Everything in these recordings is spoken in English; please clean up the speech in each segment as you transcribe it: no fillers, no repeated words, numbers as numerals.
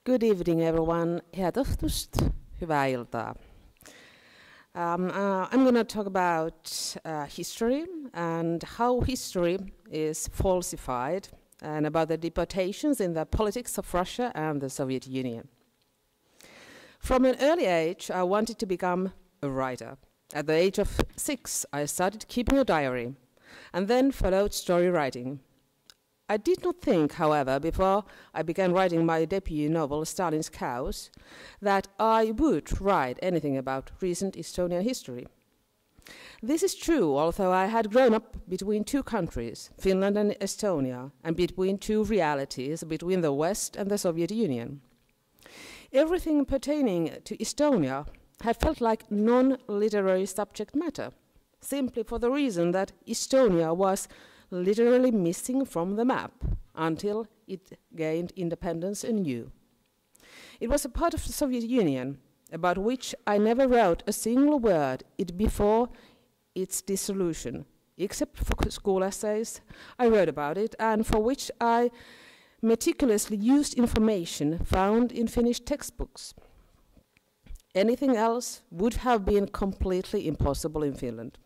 Good evening everyone. Hyvät õhtust, hyvää iltaa. I'm going to talk about history and how history is falsified and about the deportations in the politics of Russia and the Soviet Union. From an early age, I wanted to become a writer. At the age of 6, I started keeping a diary and then followed story writing. I did not think, however, before I began writing my debut novel, Stalin's Cows, that I would write anything about recent Estonian history. This is true, although I had grown up between two countries, Finland and Estonia, and between two realities, between the West and the Soviet Union. Everything pertaining to Estonia had felt like non-literary subject matter, simply for the reason that Estonia was literally missing from the map until it gained independence anew. It was a part of the Soviet Union about which I never wrote a single word before its dissolution, except for school essays. I wrote about it, and for which I meticulously used information found in Finnish textbooks. Anything else would have been completely impossible in Finland.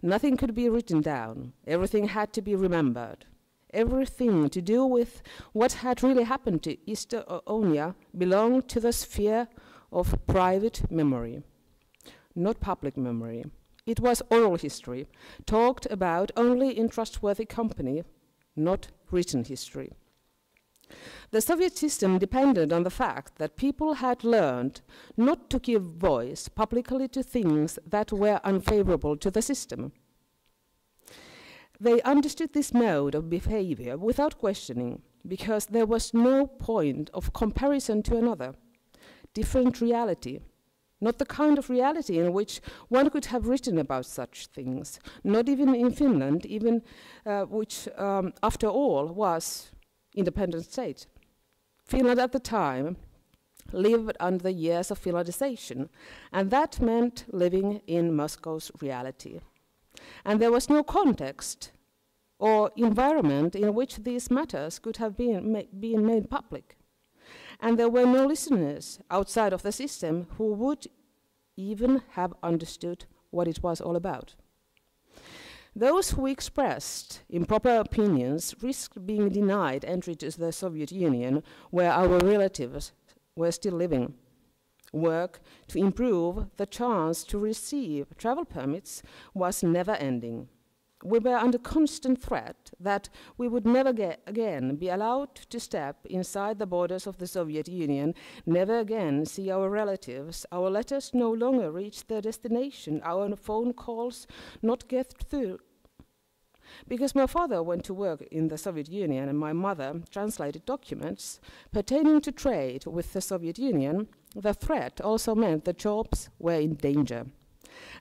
Nothing could be written down. Everything had to be remembered. Everything to do with what had really happened to Estonia belonged to the sphere of private memory, not public memory. It was oral history, talked about only in trustworthy company, not written history. The Soviet system depended on the fact that people had learned not to give voice publicly to things that were unfavorable to the system. They understood this mode of behavior without questioning, because there was no point of comparison to another, different reality, not the kind of reality in which one could have written about such things, not even in Finland, which after all was independent state. Finland at the time lived under the years of Finlandization, and that meant living in Moscow's reality. And there was no context or environment in which these matters could have been made public. And there were no listeners outside of the system who would even have understood what it was all about. Those who expressed improper opinions risked being denied entry to the Soviet Union, where our relatives were still living. Work to improve the chance to receive travel permits was never ending. We were under constant threat that we would never again be allowed to step inside the borders of the Soviet Union, never again see our relatives, our letters no longer reach their destination, our phone calls not get through. Because my father went to work in the Soviet Union and my mother translated documents pertaining to trade with the Soviet Union, the threat also meant that jobs were in danger.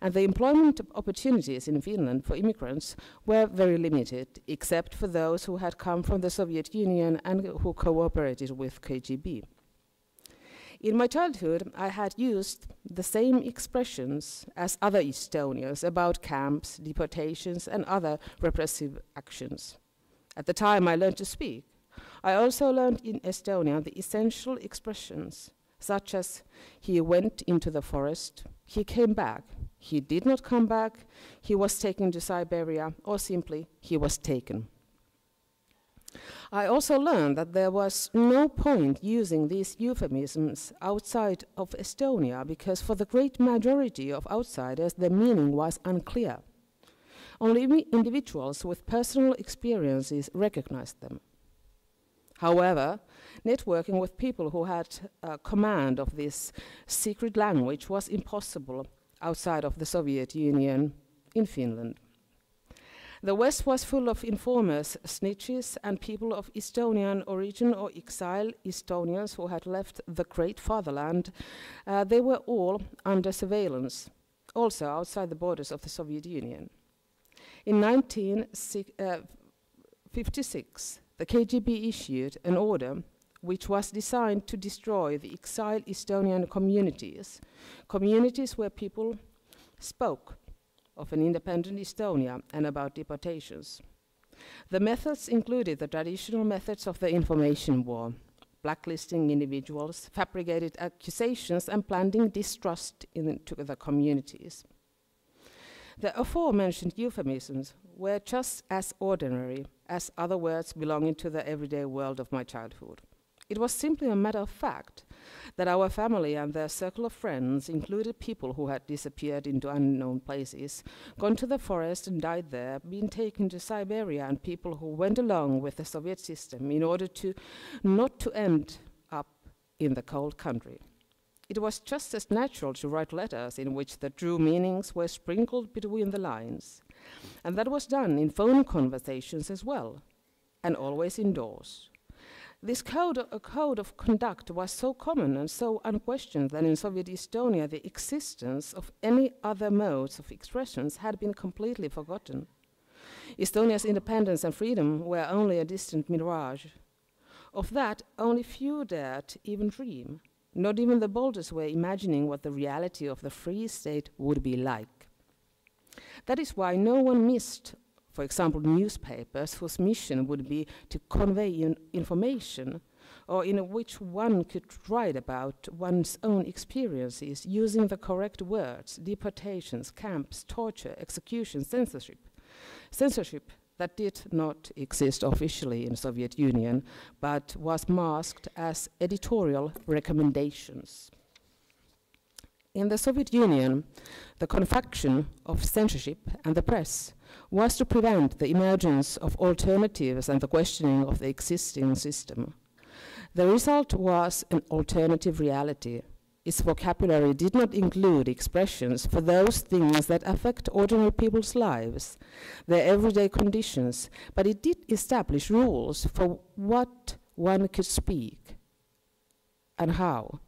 And the employment opportunities in Finland for immigrants were very limited, except for those who had come from the Soviet Union and who cooperated with KGB. In my childhood, I had used the same expressions as other Estonians about camps, deportations, and other repressive actions. At the time I learned to speak, I also learned in Estonian the essential expressions, such as he went into the forest, he came back, he did not come back, he was taken to Siberia, or simply he was taken. I also learned that there was no point using these euphemisms outside of Estonia, because for the great majority of outsiders the meaning was unclear. Only individuals with personal experiences recognized them. However, networking with people who had command of this secret language was impossible outside of the Soviet Union in Finland. The West was full of informers, snitches, and people of Estonian origin or exiled Estonians who had left the great fatherland. They were all under surveillance, also outside the borders of the Soviet Union. In 1956, the KGB issued an order which was designed to destroy the exiled Estonian communities where people spoke of an independent Estonia and about deportations. The methods included the traditional methods of the information war, blacklisting individuals, fabricated accusations, and planting distrust into the communities. The aforementioned euphemisms were just as ordinary as other words belonging to the everyday world of my childhood. It was simply a matter of fact that our family and their circle of friends included people who had disappeared into unknown places, gone to the forest and died there, been taken to Siberia, and people who went along with the Soviet system in order not to end up in the cold country. It was just as natural to write letters in which the true meanings were sprinkled between the lines. And that was done in phone conversations as well, and always indoors. This code of conduct was so common and so unquestioned that in Soviet Estonia the existence of any other modes of expressions had been completely forgotten. Estonia's independence and freedom were only a distant mirage. Of that, only few dared even dream. Not even the boldest were imagining what the reality of the free state would be like. That is why no one missed, for example, newspapers whose mission would be to convey information, or in which one could write about one's own experiences using the correct words: deportations, camps, torture, execution, censorship. Censorship that did not exist officially in Soviet Union, but was masked as editorial recommendations. In the Soviet Union, the confection of censorship and the press was to prevent the emergence of alternatives and the questioning of the existing system. The result was an alternative reality. Its vocabulary did not include expressions for those things that affect ordinary people's lives, their everyday conditions, but it did establish rules for what one could speak and how.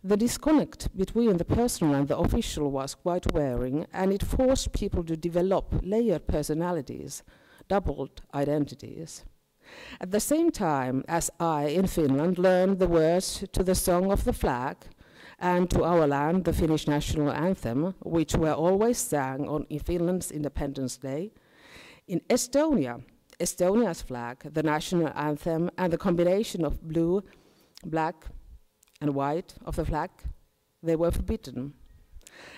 The disconnect between the personal and the official was quite wearing, and it forced people to develop layered personalities, doubled identities. At the same time as I, in Finland, learned the words to the Song of the Flag, and to our land, the Finnish national anthem, which were always sang on Finland's Independence Day. In Estonia, Estonia's flag, the national anthem, and the combination of blue, black, and white of the flag, they were forbidden.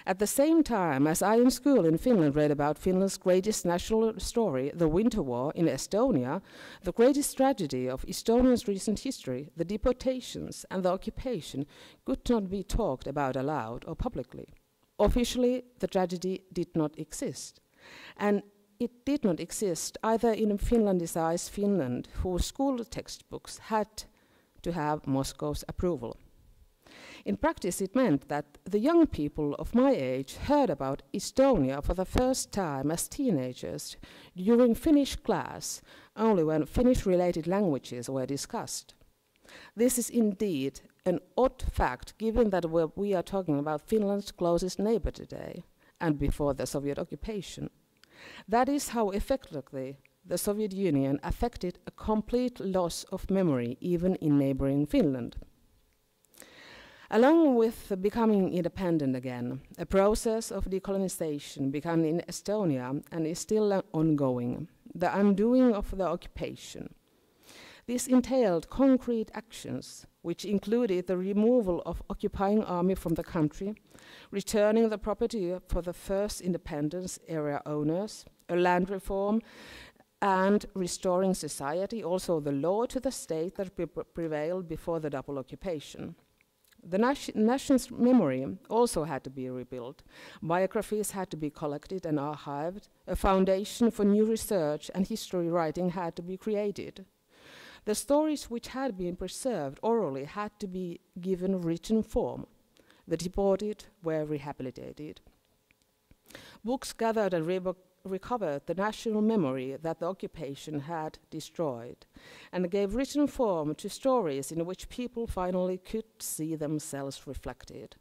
At the same time as I in school in Finland read about Finland's greatest national story, the Winter War in Estonia, the greatest tragedy of Estonia's recent history, the deportations and the occupation, could not be talked about aloud or publicly. Officially, the tragedy did not exist. And it did not exist either in Finlandicized Finland, whose school textbooks had to have Moscow's approval. In practice, it meant that the young people of my age heard about Estonia for the first time as teenagers during Finnish class, only when Finnish-related languages were discussed. This is indeed an odd fact, given that we are talking about Finland's closest neighbor today, and before the Soviet occupation. That is how effectively the Soviet Union affected a complete loss of memory, even in neighboring Finland. Along with becoming independent again, a process of decolonization began in Estonia and is still ongoing, the undoing of the occupation. This entailed concrete actions, which included the removal of occupying army from the country, returning the property for the first independence era owners, a land reform, and restoring society, also the law, to the state that prevailed before the double occupation. The nation's memory also had to be rebuilt. Biographies had to be collected and archived. A foundation for new research and history writing had to be created. The stories which had been preserved orally had to be given written form. The deported were rehabilitated. Books gathered and recovered the national memory that the occupation had destroyed, and gave written form to stories in which people finally could see themselves reflected.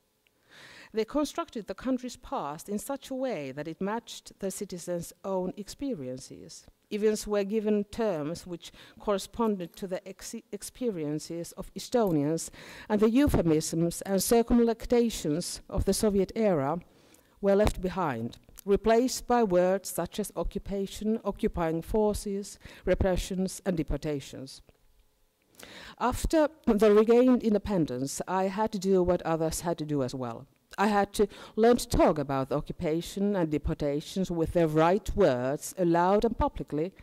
They constructed the country's past in such a way that it matched the citizens' own experiences. Events were given terms which corresponded to the experiences of Estonians, and the euphemisms and circumlocutions of the Soviet era were left behind, replaced by words such as occupation, occupying forces, repressions, and deportations. After the regained independence, I had to do what others had to do as well. I had to learn to talk about the occupation and deportations with the right words, aloud and publicly,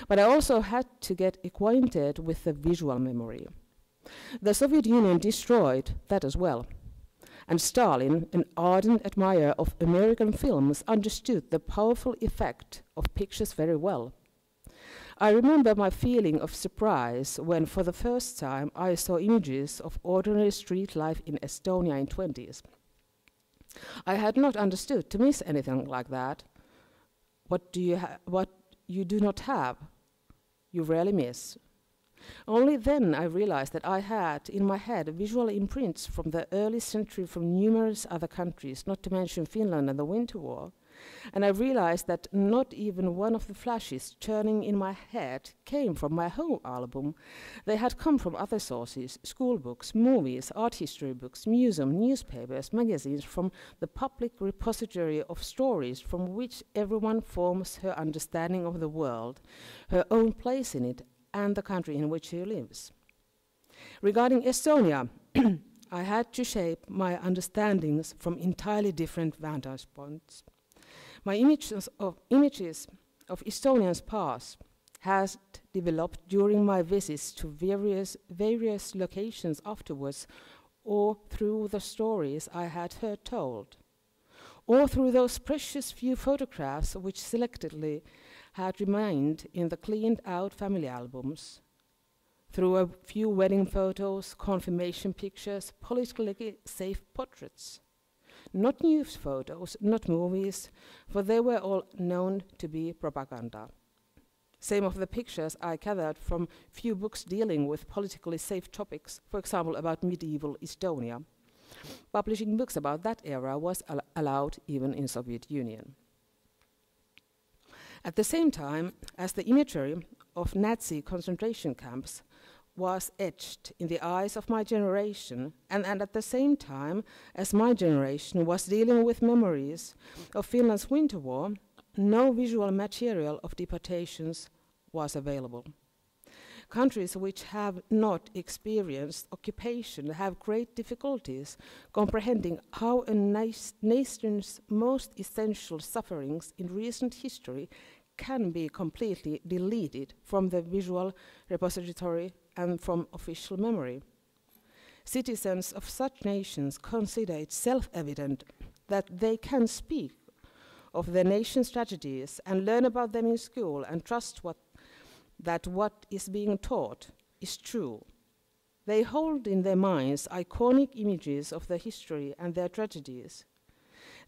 but I also had to get acquainted with the visual memory. The Soviet Union destroyed that as well. And Stalin, an ardent admirer of American films, understood the powerful effect of pictures very well. I remember my feeling of surprise when, for the first time, I saw images of ordinary street life in Estonia in 20s. I had not understood to miss anything like that. What you do not have, you rarely miss. Only then I realized that I had in my head visual imprints from the early century from numerous other countries, not to mention Finland and the Winter War. And I realized that not even one of the flashes churning in my head came from my home album. They had come from other sources: school books, movies, art history books, museum, newspapers, magazines, from the public repository of stories from which everyone forms her understanding of the world, her own place in it, and the country in which she lives. Regarding Estonia, I had to shape my understandings from entirely different vantage points. My images of Estonia's past has developed during my visits to various locations afterwards, or through the stories I had heard told, or through those precious few photographs which selectively had remained in the cleaned-out family albums, through a few wedding photos, confirmation pictures, politically safe portraits. Not news photos, not movies, for they were all known to be propaganda. Same of the pictures I gathered from few books dealing with politically safe topics, for example about medieval Estonia. Publishing books about that era was allowed even in Soviet Union. At the same time as the imagery of Nazi concentration camps was etched in the eyes of my generation, and at the same time as my generation was dealing with memories of Finland's Winter War, no visual material of deportations was available. Countries which have not experienced occupation have great difficulties comprehending how a nation's most essential sufferings in recent history can be completely deleted from the visual repository and from official memory. Citizens of such nations consider it self-evident that they can speak of their nation's tragedies and learn about them in school and trust that what is being taught is true. They hold in their minds iconic images of their history and their tragedies.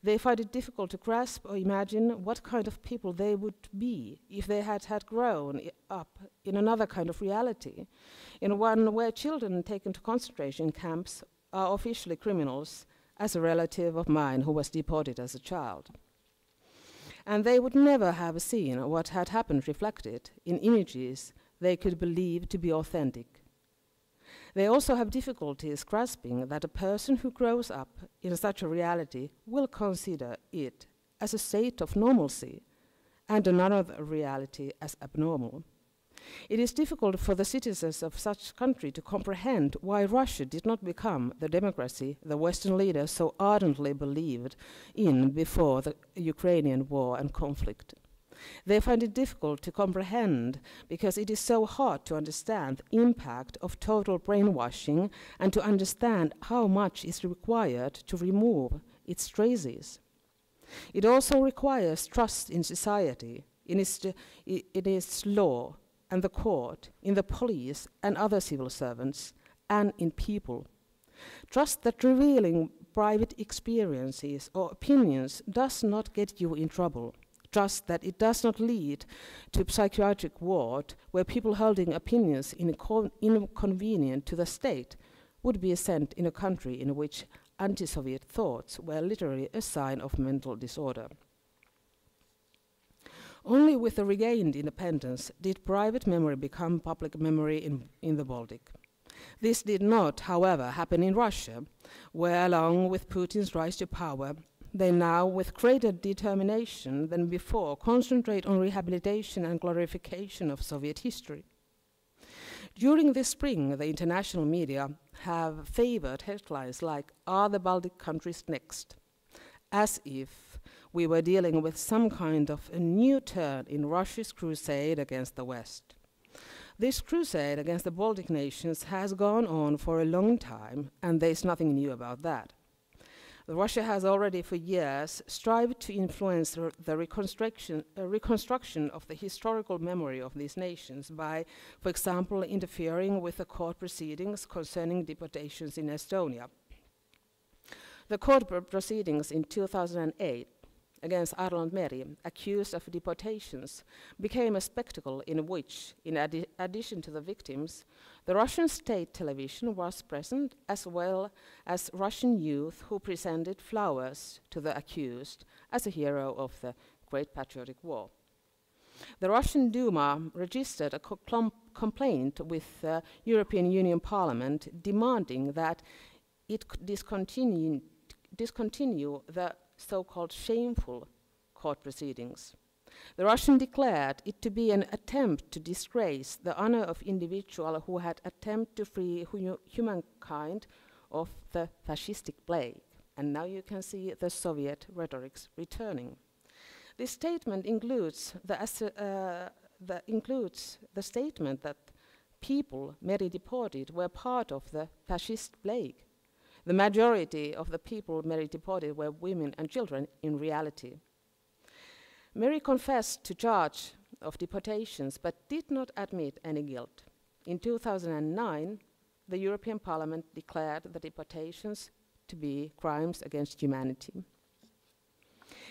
They find it difficult to grasp or imagine what kind of people they would be if they had grown up in another kind of reality, in one where children taken to concentration camps are officially criminals, as a relative of mine who was deported as a child. And they would never have seen what had happened reflected in images they could believe to be authentic. They also have difficulties grasping that a person who grows up in such a reality will consider it as a state of normalcy and another reality as abnormal. It is difficult for the citizens of such country to comprehend why Russia did not become the democracy the Western leaders so ardently believed in before the Ukrainian war and conflict. They find it difficult to comprehend because it is so hard to understand the impact of total brainwashing and to understand how much is required to remove its traces. It also requires trust in society, in its law and the court, in the police and other civil servants, and in people. Trust that revealing private experiences or opinions does not get you in trouble. Trust that it does not lead to a psychiatric ward where people holding opinions inconvenient to the state would be sent in a country in which anti-Soviet thoughts were literally a sign of mental disorder. Only with the regained independence did private memory become public memory in the Baltic. This did not, however, happen in Russia, where along with Putin's rise to power, they now, with greater determination than before, concentrate on rehabilitation and glorification of Soviet history. During this spring, the international media have favored headlines like, "Are the Baltic countries next?" as if we were dealing with some kind of a new turn in Russia's crusade against the West. This crusade against the Baltic nations has gone on for a long time, and there's nothing new about that. Russia has already for years strived to influence the reconstruction of the historical memory of these nations by, for example, interfering with the court proceedings concerning deportations in Estonia. The court proceedings in 2008 against Arnold Meri, accused of deportations, became a spectacle in which, in addition to the victims, the Russian state television was present, as well as Russian youth who presented flowers to the accused as a hero of the Great Patriotic War. The Russian Duma registered a complaint with the European Union Parliament demanding that it discontinue the so-called shameful court proceedings. The Russian declared it to be an attempt to disgrace the honor of individual who had attempted to free humankind of the fascistic plague. And now you can see the Soviet rhetorics returning. This statement includes the statement that people Meri deported were part of the fascist plague. The majority of the people Meri deported were women and children in reality. Meri confessed to charge of deportations but did not admit any guilt. In 2009, the European Parliament declared the deportations to be crimes against humanity.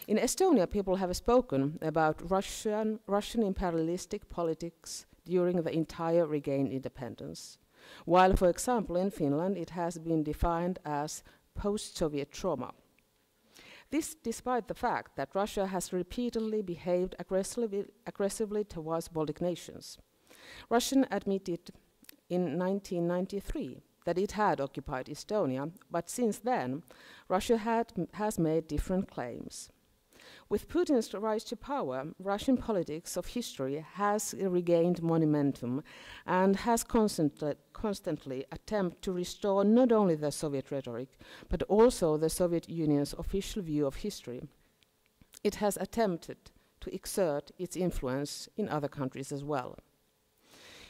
In Estonia, people have spoken about Russian imperialistic politics during the entire regained independence, while, for example, in Finland it has been defined as post-Soviet trauma. This despite the fact that Russia has repeatedly behaved aggressively towards Baltic nations. Russia admitted in 1993 that it had occupied Estonia, but since then, Russia has made different claims. With Putin's rise to power, Russian politics of history has regained momentum and has constantly attempted to restore not only the Soviet rhetoric, but also the Soviet Union's official view of history. It has attempted to exert its influence in other countries as well.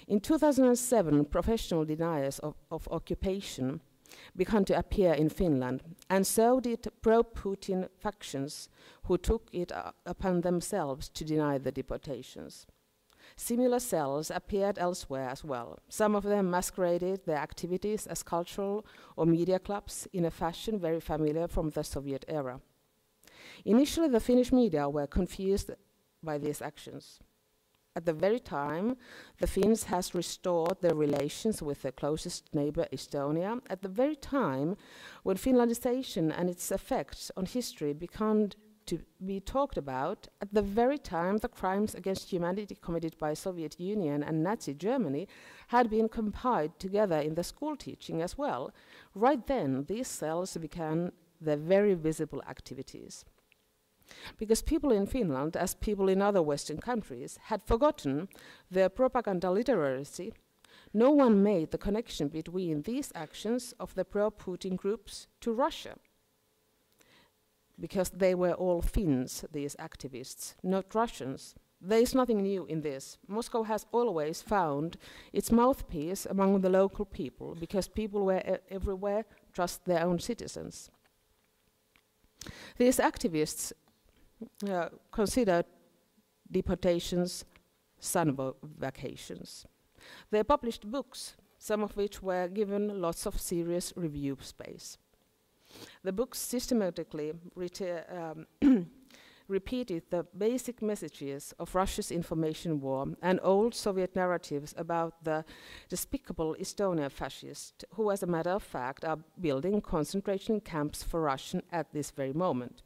In 2007, professional deniers of occupation began to appear in Finland, and so did pro-Putin factions who took it upon themselves to deny the deportations. Similar cells appeared elsewhere as well. Some of them masqueraded their activities as cultural or media clubs in a fashion very familiar from the Soviet era. Initially, the Finnish media were confused by these actions. At the very time, the Finns has restored their relations with their closest neighbor, Estonia, at the very time when Finlandization and its effects on history began to be talked about, at the very time the crimes against humanity committed by Soviet Union and Nazi Germany had been compiled together in the school teaching as well, right then these cells began their very visible activities. Because people in Finland, as people in other Western countries, had forgotten their propaganda literacy, no one made the connection between these actions of the pro-Putin groups to Russia. Because they were all Finns, these activists, not Russians. There is nothing new in this. Moscow has always found its mouthpiece among the local people, because people were everywhere just their own citizens. These activists considered deportations summer vacations. They published books, some of which were given lots of serious review space. The books systematically repeated the basic messages of Russia's information war and old Soviet narratives about the despicable Estonian fascists, who, as a matter of fact, are building concentration camps for Russians at this very moment.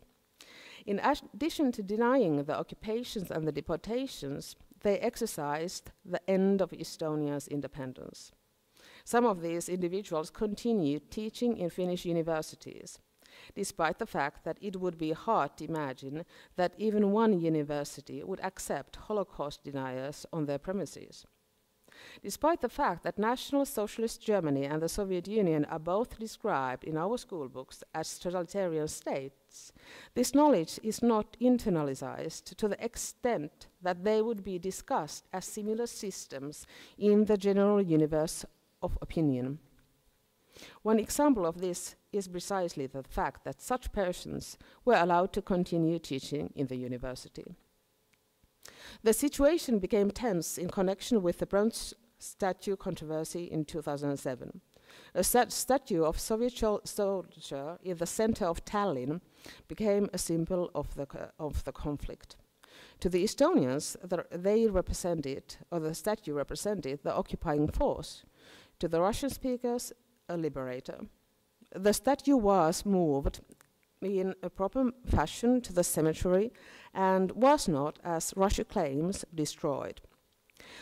In addition to denying the occupations and the deportations, they exercised the end of Estonia's independence. Some of these individuals continued teaching in Finnish universities, despite the fact that it would be hard to imagine that even one university would accept Holocaust deniers on their premises. Despite the fact that National Socialist Germany and the Soviet Union are both described in our school books as totalitarian states, this knowledge is not internalized to the extent that they would be discussed as similar systems in the general universe of opinion. One example of this is precisely the fact that such persons were allowed to continue teaching in the university. The situation became tense in connection with the bronze statue controversy in 2007. A statue of Soviet soldier in the center of Tallinn became a symbol of the conflict. To the Estonians, the statue represented the occupying force. To the Russian speakers, a liberator. The statue was moved in a proper fashion to the cemetery and was not, as Russia claims, destroyed.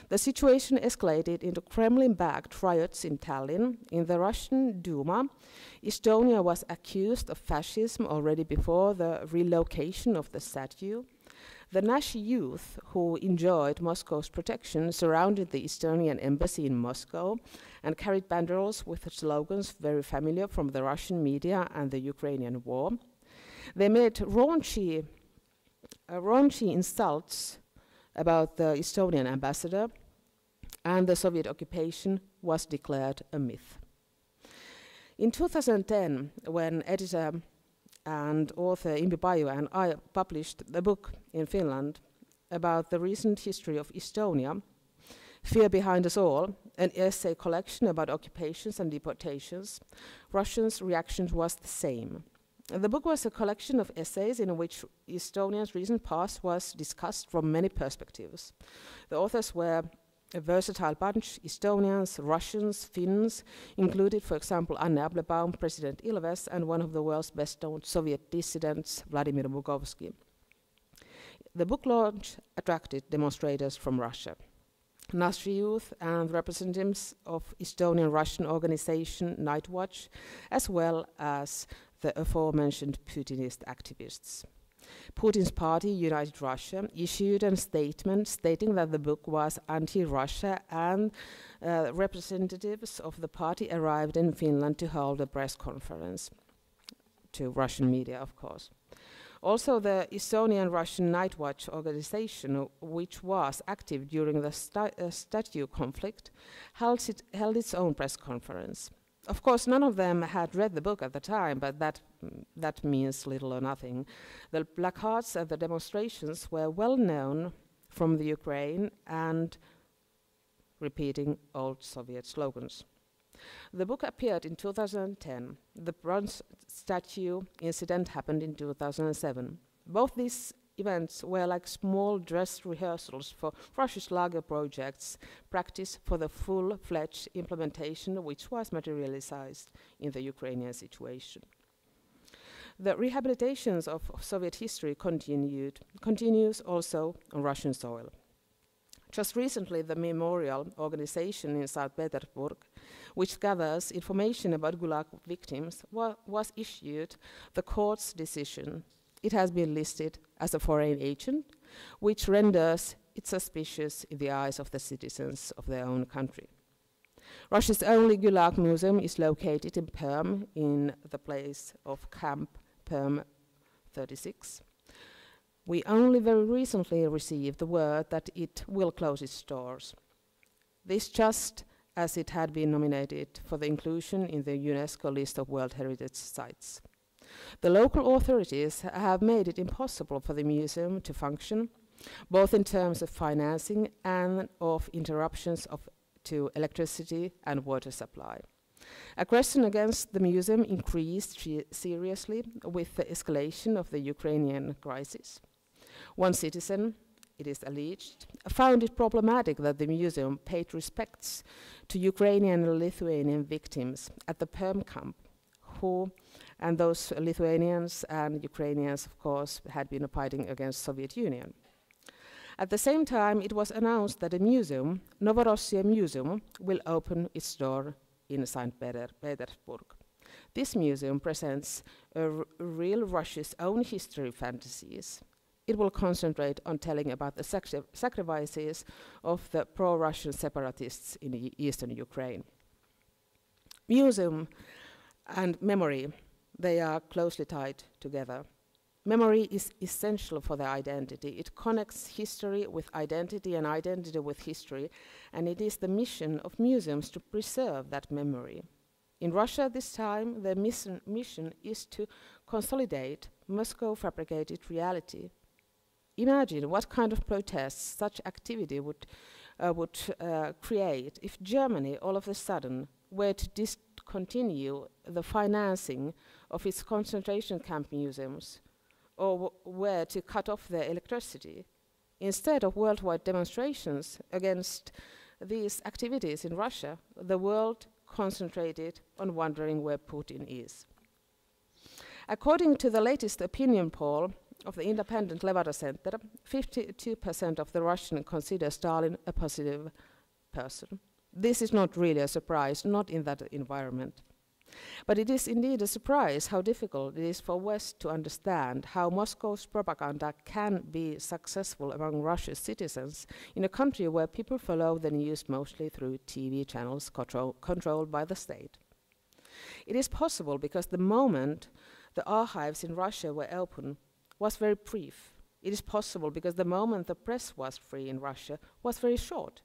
The situation escalated into Kremlin-backed riots in Tallinn. In the Russian Duma, Estonia was accused of fascism already before the relocation of the statue. The Nashi youth, who enjoyed Moscow's protection, surrounded the Estonian embassy in Moscow and carried banderoles with slogans very familiar from the Russian media and the Ukrainian war. They made raunchy insults about the Estonian ambassador, and the Soviet occupation was declared a myth. In 2010, when editor and author Impi Paju and I published a book in Finland about the recent history of Estonia, Fear Behind Us All, an essay collection about occupations and deportations, Russians' reaction was the same. The book was a collection of essays in which Estonia's recent past was discussed from many perspectives. The authors were a versatile bunch: Estonians, Russians, Finns, included, for example, Anne Applebaum, President Ilves, and one of the world's best-known Soviet dissidents, Vladimir Mugovsky. The book launch attracted demonstrators from Russia. Nashi youth and representatives of Estonian Russian organization Night Watch, as well as the aforementioned Putinist activists. Putin's party, United Russia, issued a statement stating that the book was anti-Russia, and representatives of the party arrived in Finland to hold a press conference, to Russian media, of course. Also, the Estonian Russian Night Watch organization, which was active during the statue conflict, held its own press conference. Of course, none of them had read the book at the time, but that means little or nothing. The placards at the demonstrations were well known from the Ukraine and repeating old Soviet slogans. The book appeared in 2010. The bronze statue incident happened in 2007. Both these events were like small dress rehearsals for Russia's larger projects, practice for the full-fledged implementation which was materialized in the Ukrainian situation. The rehabilitations of Soviet history continues also on Russian soil. Just recently, the memorial organization in St. Petersburg, which gathers information about Gulag victims, was issued the court's decision. It has been listed as a foreign agent, which renders it suspicious in the eyes of the citizens of their own country. Russia's only Gulag museum is located in Perm, in the place of Camp Perm 36. We only very recently received the word that it will close its doors. This just as it had been nominated for the inclusion in the UNESCO list of World Heritage Sites. The local authorities have made it impossible for the museum to function, both in terms of financing and of interruptions to electricity and water supply. Aggression against the museum increased seriously with the escalation of the Ukrainian crisis. One citizen, it is alleged, found it problematic that the museum paid respects to Ukrainian and Lithuanian victims at the Perm camp, and those Lithuanians and Ukrainians, of course, had been fighting against Soviet Union. At the same time, it was announced that a museum, Novorossiya Museum, will open its door in St. Petersburg. This museum presents real Russia's own history fantasies. it will concentrate on telling about the sacrifices of the pro-Russian separatists in eastern Ukraine. Museum and memory, they are closely tied together. Memory is essential for their identity. It connects history with identity and identity with history, and it is the mission of museums to preserve that memory. In Russia this time, their mission is to consolidate Moscow-fabricated reality. Imagine what kind of protests such activity would create if Germany all of a sudden were to discontinue the financing of its concentration camp museums, or were to cut off their electricity. Instead of worldwide demonstrations against these activities in Russia, the world concentrated on wondering where Putin is. According to the latest opinion poll of the independent Levada Center, 52% of the Russians consider Stalin a positive person. This is not really a surprise, not in that environment. But it is indeed a surprise how difficult it is for West to understand how Moscow's propaganda can be successful among Russia's citizens in a country where people follow the news mostly through TV channels controlled by the state. It is possible because the moment the archives in Russia were open was very brief. It is possible because the moment the press was free in Russia was very short.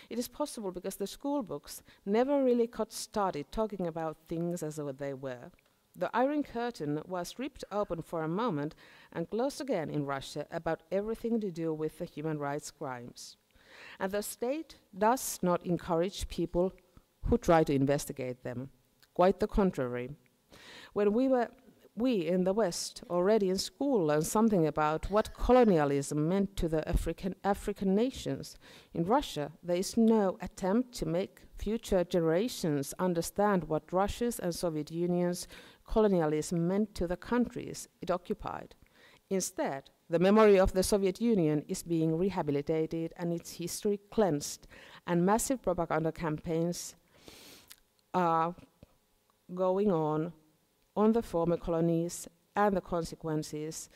It is possible because the school books never really got started talking about things as though they were. The Iron Curtain was ripped open for a moment and closed again in Russia about everything to do with the human rights crimes. And the state does not encourage people who try to investigate them. Quite the contrary. When we in the West already in school learned something about what colonialism meant to the African nations. In Russia, there is no attempt to make future generations understand what Russia's and Soviet Union's colonialism meant to the countries it occupied. Instead, the memory of the Soviet Union is being rehabilitated and its history cleansed, and massive propaganda campaigns are going on the former colonies, and the consequences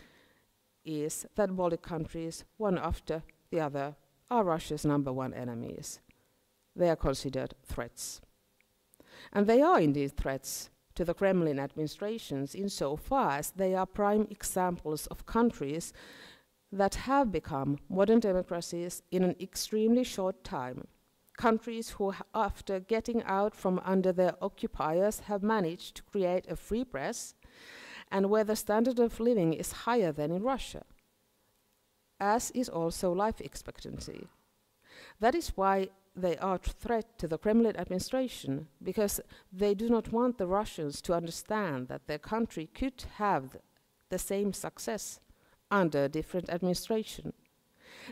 is that Baltic countries, one after the other, are Russia's #1 enemies. They are considered threats. And they are indeed threats to the Kremlin administrations insofar as they are prime examples of countries that have become modern democracies in an extremely short time. Countries who, after getting out from under their occupiers, have managed to create a free press, and where the standard of living is higher than in Russia, as is also life expectancy. That is why they are a threat to the Kremlin administration, because they do not want the Russians to understand that their country could have the same success under a different administration.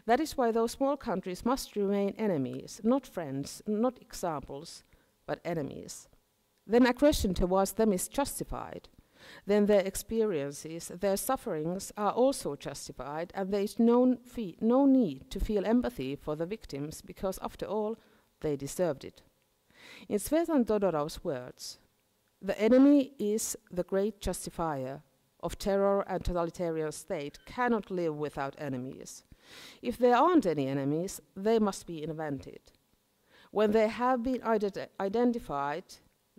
That is why those small countries must remain enemies, not friends, not examples, but enemies. Then aggression towards them is justified. Then their experiences, their sufferings are also justified, and there is no need to feel empathy for the victims, because after all, they deserved it. In Svetlana Todorov's words, the enemy is the great justifier of terror, and totalitarian state cannot live without enemies. If there aren't any enemies, they must be invented. When they have been identified,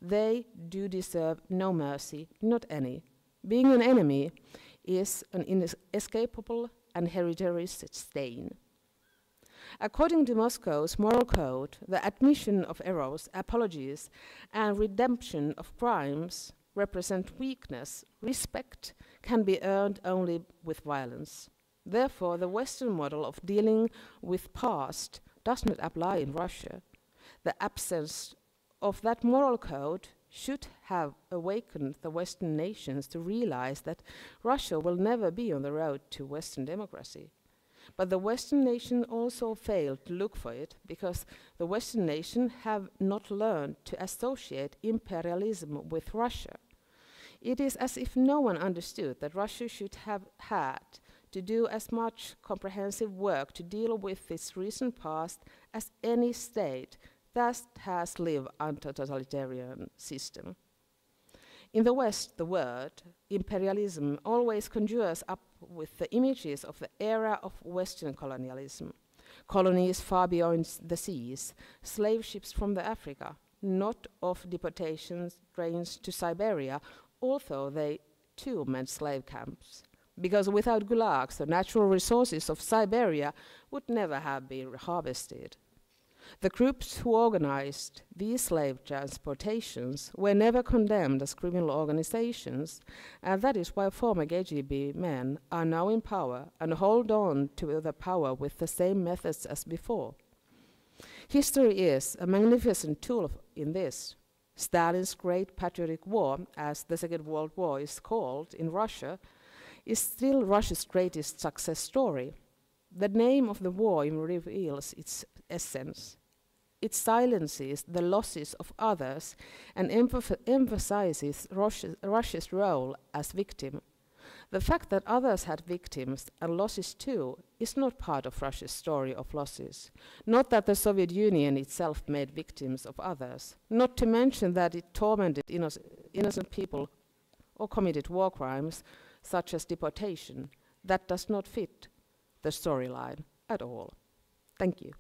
they do deserve no mercy, not any. Being an enemy is an inescapable and hereditary stain. According to Moscow's moral code, the admission of errors, apologies, and redemption of crimes represent weakness. Respect can be earned only with violence. Therefore, the Western model of dealing with past does not apply in Russia. The absence of that moral code should have awakened the Western nations to realize that Russia will never be on the road to Western democracy. But the Western nation also failed to look for it because the Western nations have not learned to associate imperialism with Russia. It is as if no one understood that Russia should have had to do as much comprehensive work to deal with its recent past as any state that has lived under a totalitarian system. In the West, the word imperialism always conjures up with the images of the era of Western colonialism. Colonies far beyond the seas, slave ships from the Africa, not of deportations, trains to Siberia, although they too meant slave camps. Because without gulags, the natural resources of Siberia would never have been harvested. The groups who organized these slave transportations were never condemned as criminal organizations, and that is why former KGB men are now in power and hold on to the power with the same methods as before. History is a magnificent tool in this. Stalin's Great Patriotic War, as the Second World War is called in Russia, is still Russia's greatest success story. The name of the war reveals its essence. It silences the losses of others and emphasizes Russia's role as victim. The fact that others had victims and losses too is not part of Russia's story of losses. Not that the Soviet Union itself made victims of others. Not to mention that it tormented innocent people or committed war crimes such as deportation. That does not fit the storyline at all. Thank you.